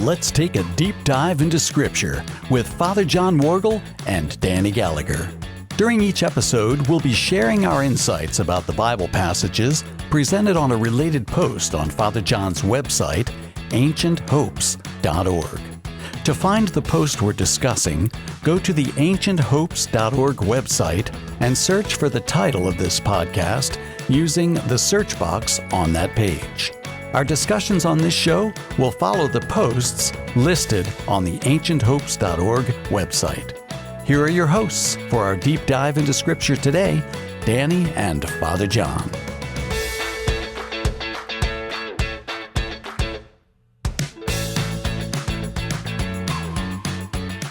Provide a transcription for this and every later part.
let's take a deep dive into Scripture with Father John Worgel and Danny Gallagher. During each episode, we'll be sharing our insights about the Bible passages presented on a related post on Father John's website, ancienthopes.org. To find the post we're discussing, go to the ancienthopes.org website and search for the title of this podcast using the search box on that page. Our discussions on this show will follow the posts listed on the ancienthopes.org website. Here are your hosts for our deep dive into Scripture today, Danny and Father John.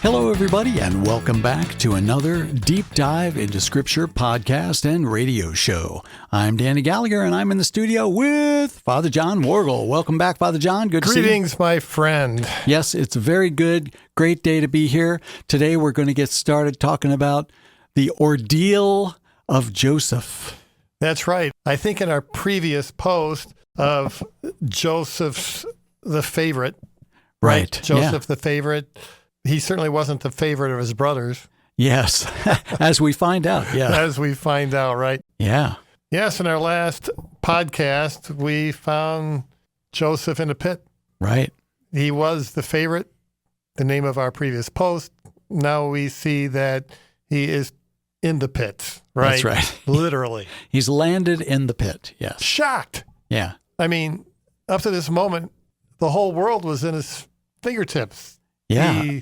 Hello, everybody, and welcome back to another Deep Dive into Scripture podcast and radio show. I'm Danny Gallagher, and I'm in the studio with Father John Worgel. Welcome back, Father John. Good to see you. Greetings, my friend. Yes, it's a very good, great day to be here. Today, we're going to get started talking about the ordeal of Joseph. That's right. I think in our previous post of Joseph's the favorite, Right. Joseph the favorite. He certainly wasn't the favorite of his brothers. Yes, as we find out. Yeah. As we find out, right? Yeah. Yes, in our last podcast, we found Joseph in a pit. Right. He was the favorite, the name of our previous post. Now we see that he is in the pit, right? That's right. Literally. He's landed in the pit. Yes. Shocked. Yeah. I mean, up to this moment, the whole world was in his fingertips. Yeah.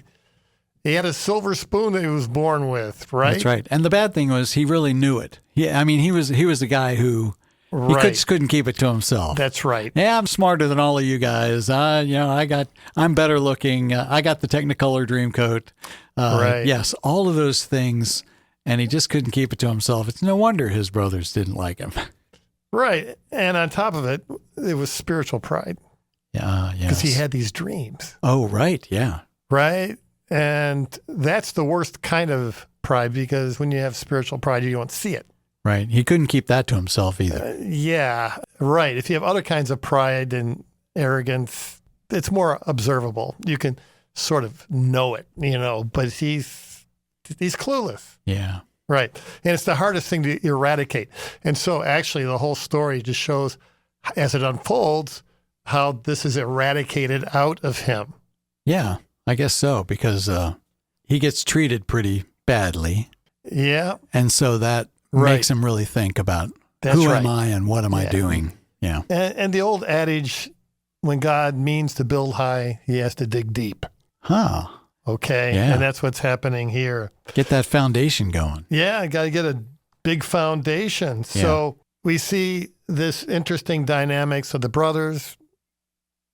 He had a silver spoon that he was born with, right? That's right. And the bad thing was he really knew it. He was the guy who just couldn't keep it to himself. That's right. Yeah, I'm smarter than all of you guys. I'm better looking. I got the Technicolor Dreamcoat. Right. Yes, all of those things. And he just couldn't keep it to himself. It's no wonder his brothers didn't like him. Right. And on top of it, it was spiritual pride. Yeah, yes. Because he had these dreams. Oh, right. Yeah. Right? And that's the worst kind of pride, because when you have spiritual pride, you don't see it. Right. He couldn't keep that to himself either. Yeah, right. If you have other kinds of pride and arrogance, it's more observable. You can sort of know it, but he's clueless. Yeah. Right. And it's the hardest thing to eradicate. And so actually the whole story just shows, as it unfolds, how this is eradicated out of him. Yeah. I guess so, because he gets treated pretty badly. Yeah. And so that makes him really think about who am I and what am I doing? Yeah. And the old adage, when God means to build high, he has to dig deep. Huh. Okay. Yeah. And that's what's happening here. Get that foundation going. Yeah. Got to get a big foundation. Yeah. So we see this interesting dynamics of the brothers.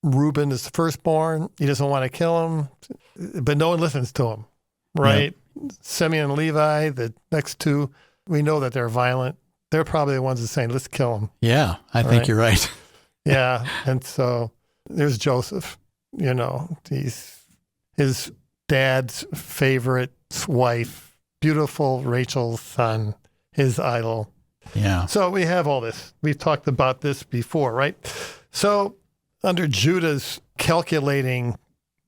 Reuben is the firstborn. He doesn't want to kill him, but no one listens to him, right? Yep. Simeon and Levi, the next two, we know that they're violent. They're probably the ones that are saying, let's kill him. Yeah, I think you're right. Yeah, and so there's Joseph, he's his dad's favorite wife, beautiful Rachel's son, his idol. Yeah. So we have all this. We've talked about this before, right? So under Judah's calculating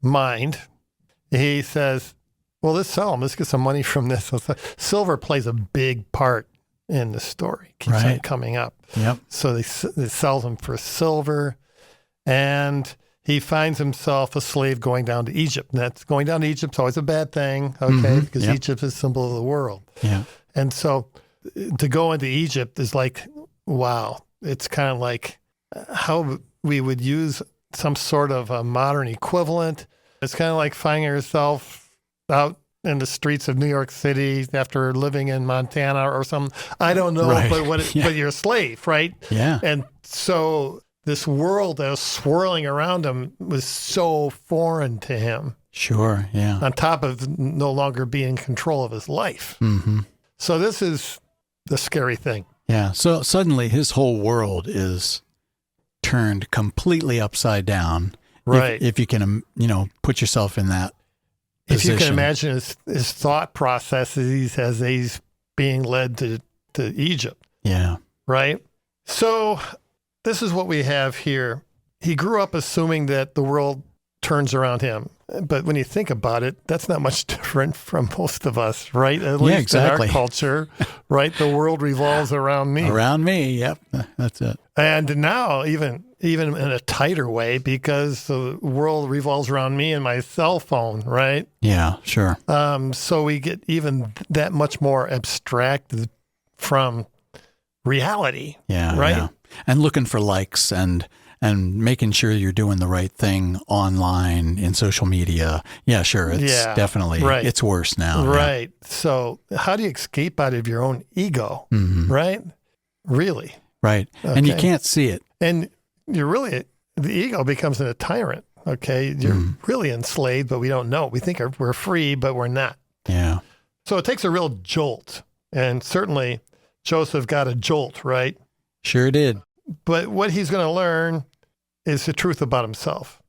mind, he says, well, let's sell them. Let's get some money from this. Silver plays a big part in the story. Keeps on coming up. Yep. So they sells them for silver, and he finds himself a slave going down to Egypt. And that's going down to Egypt is always a bad thing, okay? Because Egypt is a symbol of the world. Yeah. And so to go into Egypt is like, wow. It's kind of like how we would use some sort of a modern equivalent. It's kind of like finding yourself out in the streets of New York City after living in Montana or something. I don't know, but you're a slave, right? Yeah. And so this world that was swirling around him was so foreign to him. Sure, yeah. On top of no longer being in control of his life. Mm-hmm. So this is the scary thing. Yeah, so suddenly his whole world is turned completely upside down. Right. If you can, put yourself in that position. If you can imagine his thought processes as he's being led to Egypt. Yeah. Right? So this is what we have here. He grew up assuming that the world turns around him. But when you think about it, that's not much different from most of us, right? At least exactly. in our culture, right? The world revolves around me. Around me, yep. That's it. And now even in a tighter way, because the world revolves around me and my cell phone, right? Yeah, sure. So we get even that much more abstracted from reality. Yeah, right. Yeah. And looking for likes and making sure you're doing the right thing online in social media. Yeah, sure. It's definitely, it's worse now. Right. Yeah. So how do you escape out of your own ego? Right? Really? Right. Okay. And you can't see it. And the ego becomes a tyrant. Okay. You're really enslaved, but we don't know. We think we're free, but we're not. Yeah. So it takes a real jolt. And certainly Joseph got a jolt, right? Sure did. But what he's going to learn is the truth about himself.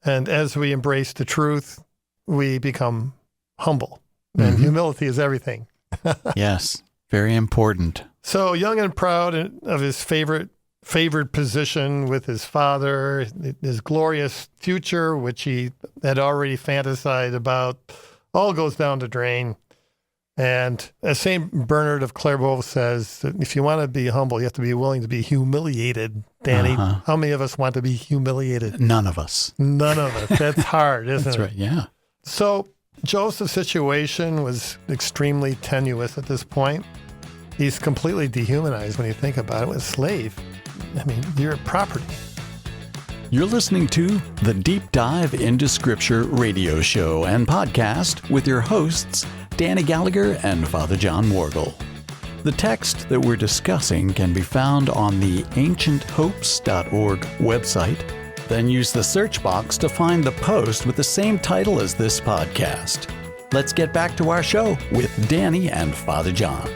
And as we embrace the truth, we become humble. And humility is everything. Yes, very important. So young and proud of his favored position with his father, his glorious future, which he had already fantasized about, all goes down the drain. And as St. Bernard of Clairvaux says, that if you want to be humble, you have to be willing to be humiliated, Danny. How many of us want to be humiliated? None of us. None of us. That's hard, isn't it? That's right, yeah. So Joseph's situation was extremely tenuous at this point. He's completely dehumanized when you think about it. A slave. I mean, you're property. You're listening to the Deep Dive into Scripture radio show and podcast with your hosts, Danny Gallagher and Father John Morgul. The text that we're discussing can be found on the ancienthopes.org website. Then use the search box to find the post with the same title as this podcast. Let's get back to our show with Danny and Father John.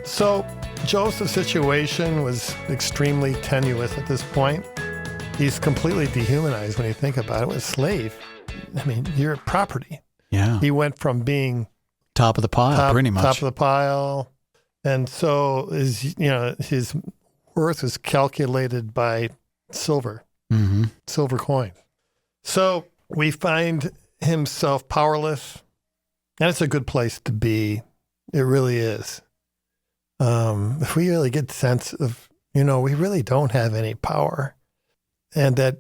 So Joseph's situation was extremely tenuous at this point. He's completely dehumanized when you think about it. A slave. I mean, you're property. Yeah. He went from being top of the pile, pretty much. Top of the pile. And so his worth is calculated by silver, silver coin. So we find himself powerless, and it's a good place to be. It really is. If we really get the sense of, we really don't have any power, and that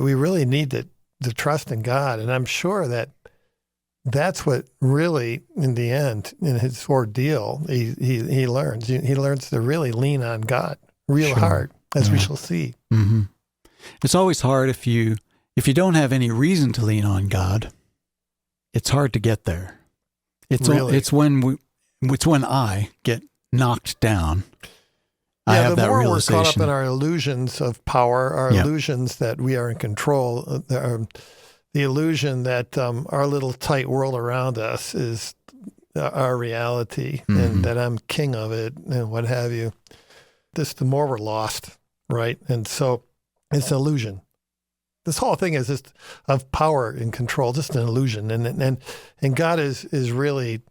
we really need to trust in God. And I'm sure that's what really, in the end, in his ordeal, he learns. He learns to really lean on God real hard, as we shall see. Mm-hmm. It's always hard if you don't have any reason to lean on God. It's hard to get there. It's when I get knocked down. I have that realization. The more we're caught up in our illusions of power, our illusions that we are in control, the illusion that our little tight world around us is our reality and that I'm king of it and what have you. The more we're lost, right? And so it's an illusion. This whole thing is just of power and control, just an illusion. And God is really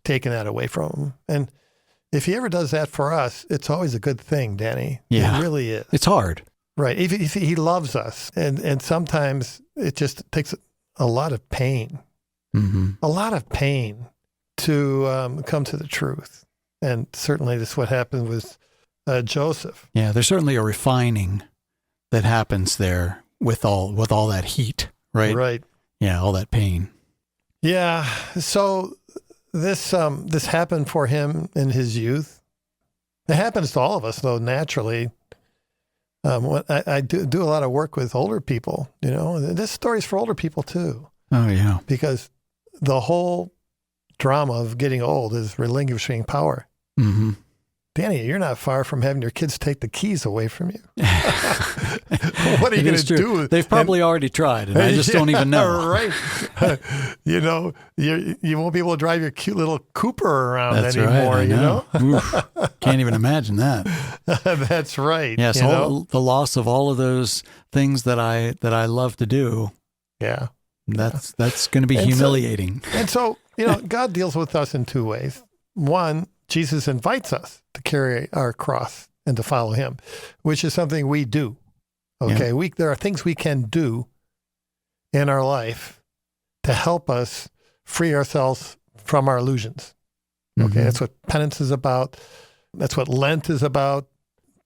taking that away from him. And if he ever does that for us, it's always a good thing, Danny. Yeah. It really is. It's hard. Right. If he loves us. And sometimes it just takes a lot of pain, a lot of pain to come to the truth. And certainly this is what happened with Joseph. Yeah, there's certainly a refining that happens there with all that heat, right? Right. Yeah, all that pain. Yeah. So this happened for him in his youth. It happens to all of us, though, naturally. I do a lot of work with older people, This story's for older people, too. Oh, yeah. Because the whole drama of getting old is relinquishing power. Mm-hmm. Danny, you're not far from having your kids take the keys away from you. What are you going to do? They've probably already tried, and I just don't even know. Right. You won't be able to drive your cute little Cooper around anymore, right, I know. Oof, can't even imagine that. That's right. Yeah, so the loss of all of those things that I love to do. Yeah. That's going to be humiliating. So, God deals with us in two ways. One, Jesus invites us to carry our cross and to follow him, which is something we do. Okay. Yeah. There are things we can do in our life to help us free ourselves from our illusions. Okay, that's what penance is about. That's what Lent is about.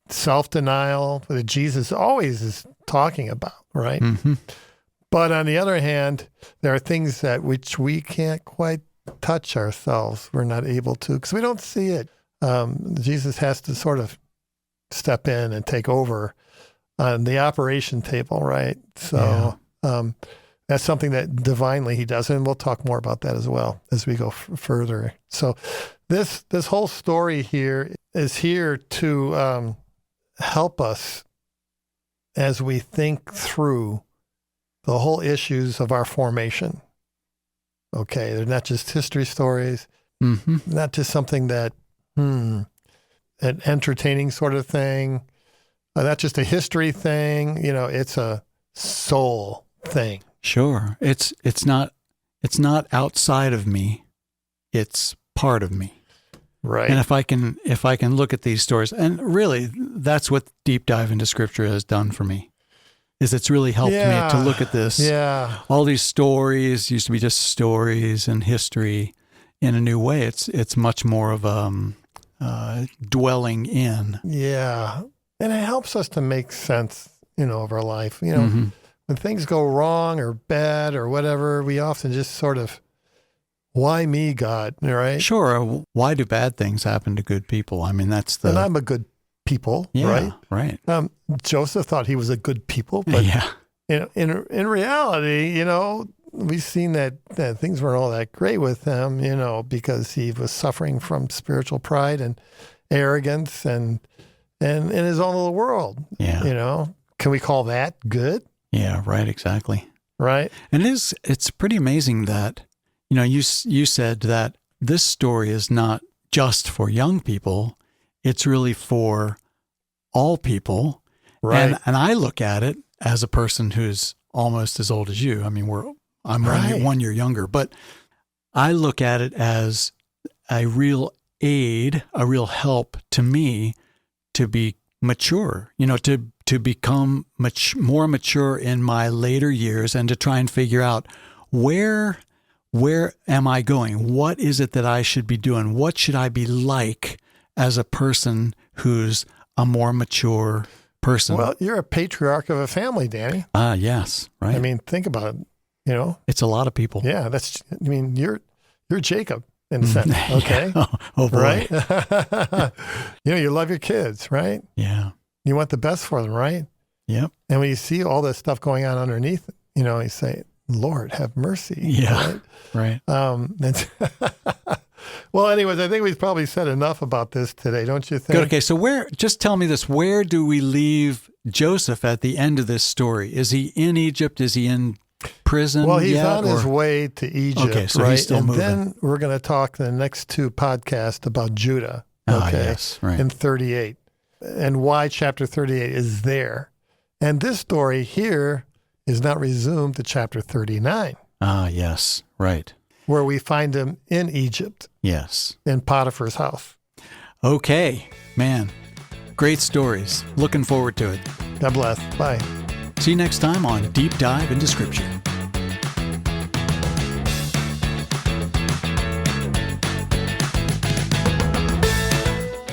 Self-denial that Jesus always is talking about, right? But on the other hand, there are things that which we can't quite touch ourselves. We're not able to because we don't see it. Jesus has to sort of step in and take over on the operation table, right? So that's something that divinely he does, and we'll talk more about that as well as we go further. So this whole story here is here to help us as we think through the whole issues of our formation. Okay, they're not just history stories, not just something that, an entertaining sort of thing, not just a history thing, it's a soul thing. Sure. It's not outside of me. It's part of me. Right. And if I can look at these stories, and really that's what Deep Dive into Scripture has done for me, is it's really helped me to look at this. Yeah. All these stories used to be just stories and history in a new way. It's much more of dwelling in. Yeah. And it helps us to make sense, of our life. When things go wrong or bad or whatever, we often just sort of, why me, God, right? Sure. Why do bad things happen to good people? I mean, And I'm a good people, right? Right. Joseph thought he was a good people, but in reality, we've seen that things weren't all that great with him, because he was suffering from spiritual pride and arrogance and in his own little world. Yeah. Can we call that good? Yeah, right, exactly. Right. And it's pretty amazing that, you said that this story is not just for young people, it's really for all people. Right. And I look at it as a person who's almost as old as you. I mean, I'm one year younger, but I look at it as a real aid, a real help to me to be mature, to become more mature in my later years and to try and figure out where am I going? What is it that I should be doing? What should I be like as a person who's a more mature person? Well, you're a patriarch of a family, Danny. Yes, right. I mean, think about it, It's a lot of people. Yeah, you're Jacob in a sense, okay? Oh boy. Right? You love your kids, right? Yeah. You want the best for them, right? Yep. And when you see all this stuff going on underneath, you say, Lord, have mercy. Yeah. Right. Well, anyways, I think we've probably said enough about this today, don't you think? Good. Okay, so just tell me this, where do we leave Joseph at the end of this story? Is he in Egypt? Is he in prison? Well, he's on his way to Egypt, okay, so right? He's still moving. Then we're going to talk in the next two podcasts about Judah, yes, right. in 38, and why chapter 38 is there. And this story here is not resumed to chapter 39. Yes, right. Where we find him in Egypt. Yes. In Potiphar's house. Okay, man. Great stories. Looking forward to it. God bless. Bye. See you next time on Deep Dive into Scripture.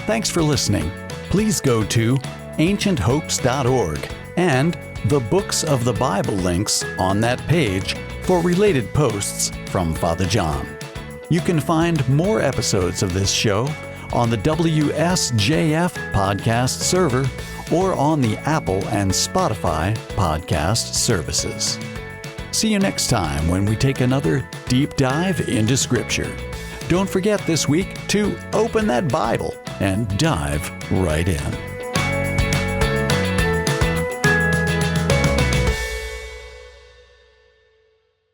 Thanks for listening. Please go to ancienthopes.org and the Books of the Bible links on that page for related posts from Father John. You can find more episodes of this show on the WSJF podcast server or on the Apple and Spotify podcast services. See you next time when we take another deep dive into Scripture. Don't forget this week to open that Bible and dive right in.